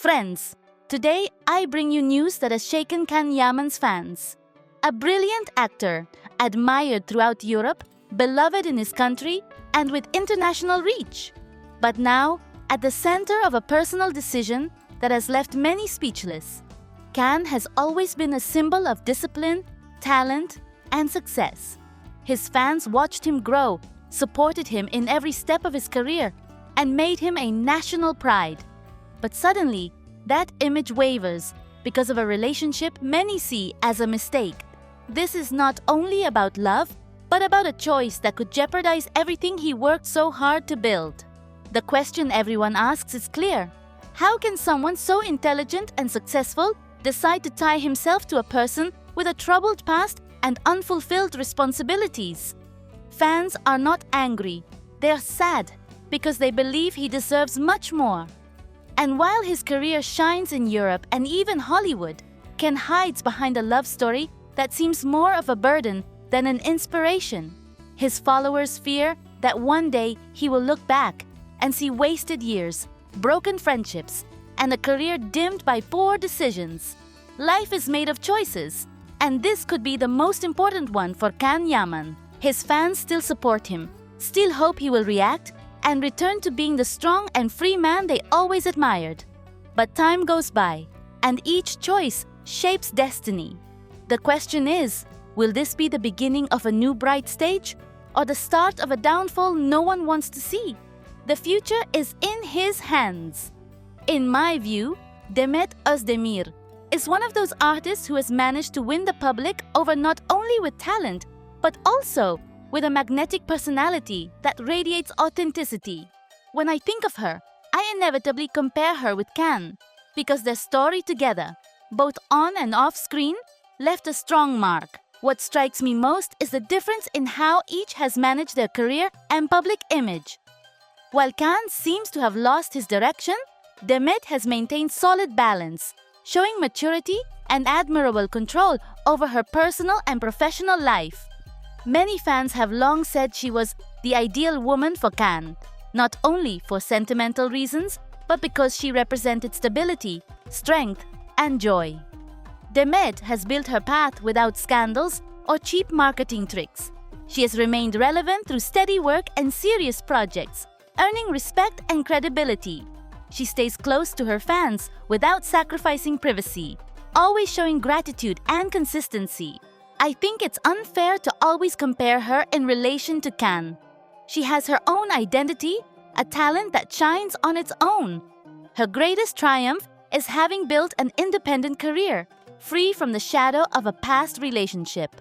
Friends, today I bring you news that has shaken Can Yaman's fans. A brilliant actor, admired throughout Europe, beloved in his country, and with international reach. But now, at the center of a personal decision that has left many speechless. Can has always been a symbol of discipline, talent, and success. His fans watched him grow, supported him in every step of his career, and made him a national pride. But suddenly, that image wavers because of a relationship many see as a mistake. This is not only about love, but about a choice that could jeopardize everything he worked so hard to build. The question everyone asks is clear. How can someone so intelligent and successful decide to tie himself to a person with a troubled past and unfulfilled responsibilities? Fans are not angry. They are sad because they believe he deserves much more. And while his career shines in Europe and even Hollywood, Can hides behind a love story that seems more of a burden than an inspiration. His followers fear that one day he will look back and see wasted years, broken friendships, and a career dimmed by poor decisions. Life is made of choices, and this could be the most important one for Can Yaman. His fans still support him, still hope he will react, and return to being the strong and free man they always admired. But time goes by, and each choice shapes destiny. The question is, will this be the beginning of a new bright stage, or the start of a downfall no one wants to see? The future is in his hands. In my view, Demet Özdemir is one of those artists who has managed to win the public over not only with talent, but also with a magnetic personality that radiates authenticity. When I think of her, I inevitably compare her with Can, because their story together, both on and off screen, left a strong mark. What strikes me most is the difference in how each has managed their career and public image. While Can seems to have lost his direction, Demet has maintained solid balance, showing maturity and admirable control over her personal and professional life. Many fans have long said she was the ideal woman for Can, not only for sentimental reasons, but because she represented stability, strength, and joy. Demet has built her path without scandals or cheap marketing tricks. She has remained relevant through steady work and serious projects, earning respect and credibility. She stays close to her fans without sacrificing privacy, always showing gratitude and consistency. I think it's unfair to always compare her in relation to Can. She has her own identity, a talent that shines on its own. Her greatest triumph is having built an independent career, free from the shadow of a past relationship.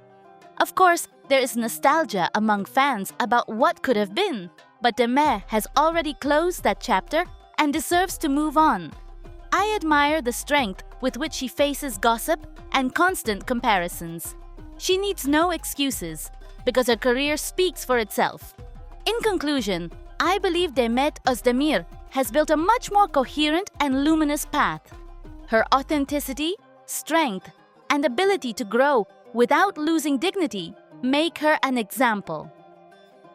Of course, there is nostalgia among fans about what could have been, but Demet has already closed that chapter and deserves to move on. I admire the strength with which she faces gossip and constant comparisons. She needs no excuses, because her career speaks for itself. In conclusion, I believe Demet Özdemir has built a much more coherent and luminous path. Her authenticity, strength, and ability to grow without losing dignity make her an example.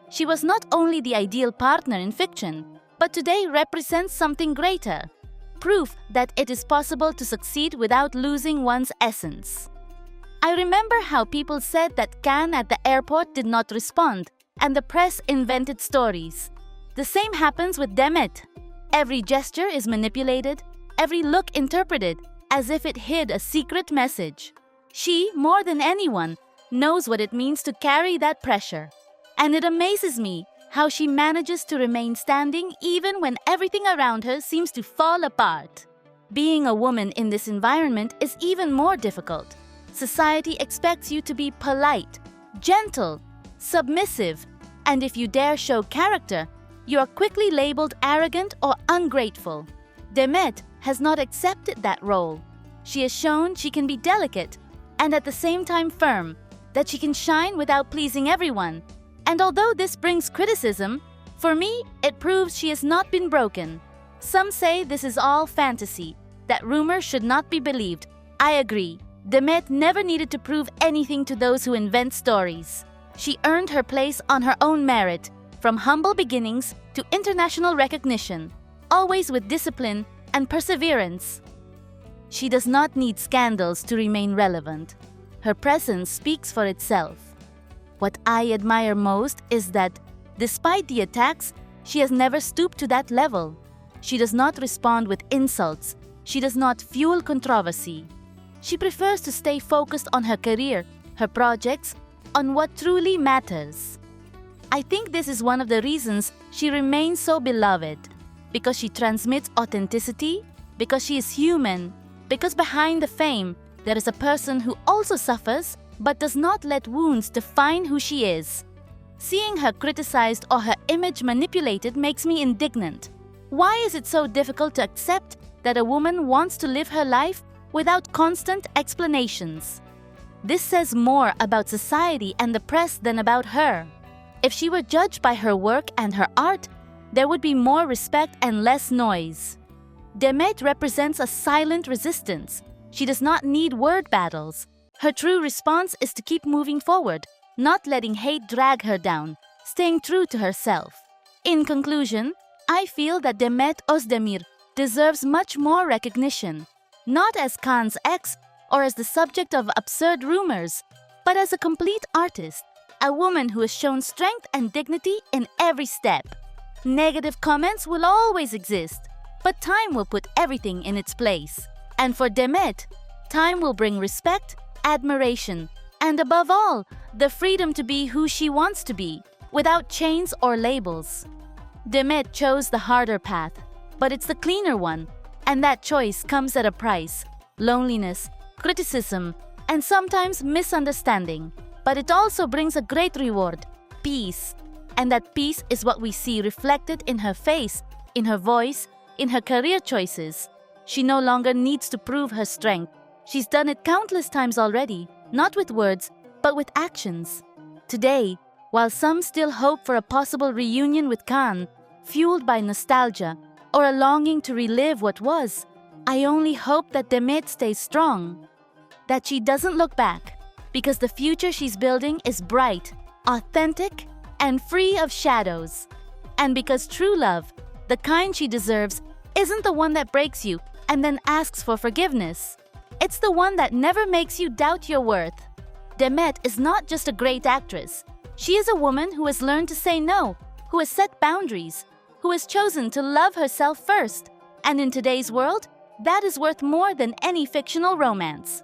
She was not only the ideal partner in fiction, but today represents something greater, proof that it is possible to succeed without losing one's essence. I remember how people said that Can at the airport did not respond, and the press invented stories. The same happens with Demet. Every gesture is manipulated, every look interpreted as if it hid a secret message. She, more than anyone, knows what it means to carry that pressure. And it amazes me how she manages to remain standing even when everything around her seems to fall apart. Being a woman in this environment is even more difficult. Society expects you to be polite, gentle, submissive, and if you dare show character, you are quickly labeled arrogant or ungrateful. Demet has not accepted that role. She has shown she can be delicate and at the same time firm, that she can shine without pleasing everyone. And although this brings criticism, for me, it proves she has not been broken. Some say this is all fantasy, that rumors should not be believed. I agree. Demet never needed to prove anything to those who invent stories. She earned her place on her own merit, from humble beginnings to international recognition, always with discipline, and perseverance. She does not need scandals to remain relevant. Her presence speaks for itself. What I admire most is that, despite the attacks, she has never stooped to that level. She does not respond with insults. She does not fuel controversy. She prefers to stay focused on her career, her projects, on what truly matters. I think this is one of the reasons she remains so beloved. Because she transmits authenticity, because she is human, because behind the fame, there is a person who also suffers but does not let wounds define who she is. Seeing her criticized or her image manipulated makes me indignant. Why is it so difficult to accept that a woman wants to live her life without constant explanations? This says more about society and the press than about her. If she were judged by her work and her art, there would be more respect and less noise. Demet represents a silent resistance. She does not need word battles. Her true response is to keep moving forward, not letting hate drag her down, staying true to herself. In conclusion, I feel that Demet Özdemir deserves much more recognition, not as Khan's ex or as the subject of absurd rumors, but as a complete artist, a woman who has shown strength and dignity in every step. Negative comments will always exist, but time will put everything in its place. And for Demet, time will bring respect, admiration, and above all, the freedom to be who she wants to be, without chains or labels. Demet chose the harder path, but it's the cleaner one, and that choice comes at a price: loneliness, criticism, and sometimes misunderstanding. But it also brings a great reward: peace. And that peace is what we see reflected in her face, in her voice, in her career choices. She no longer needs to prove her strength. She's done it countless times already, not with words, but with actions. Today, while some still hope for a possible reunion with Khan, fueled by nostalgia or a longing to relive what was, I only hope that Demet stays strong, that she doesn't look back, because the future she's building is bright, authentic, and free of shadows. And because true love, the kind she deserves, isn't the one that breaks you and then asks for forgiveness. It's the one that never makes you doubt your worth. Demet is not just a great actress. She is a woman who has learned to say no, who has set boundaries, who has chosen to love herself first. And in today's world, that is worth more than any fictional romance.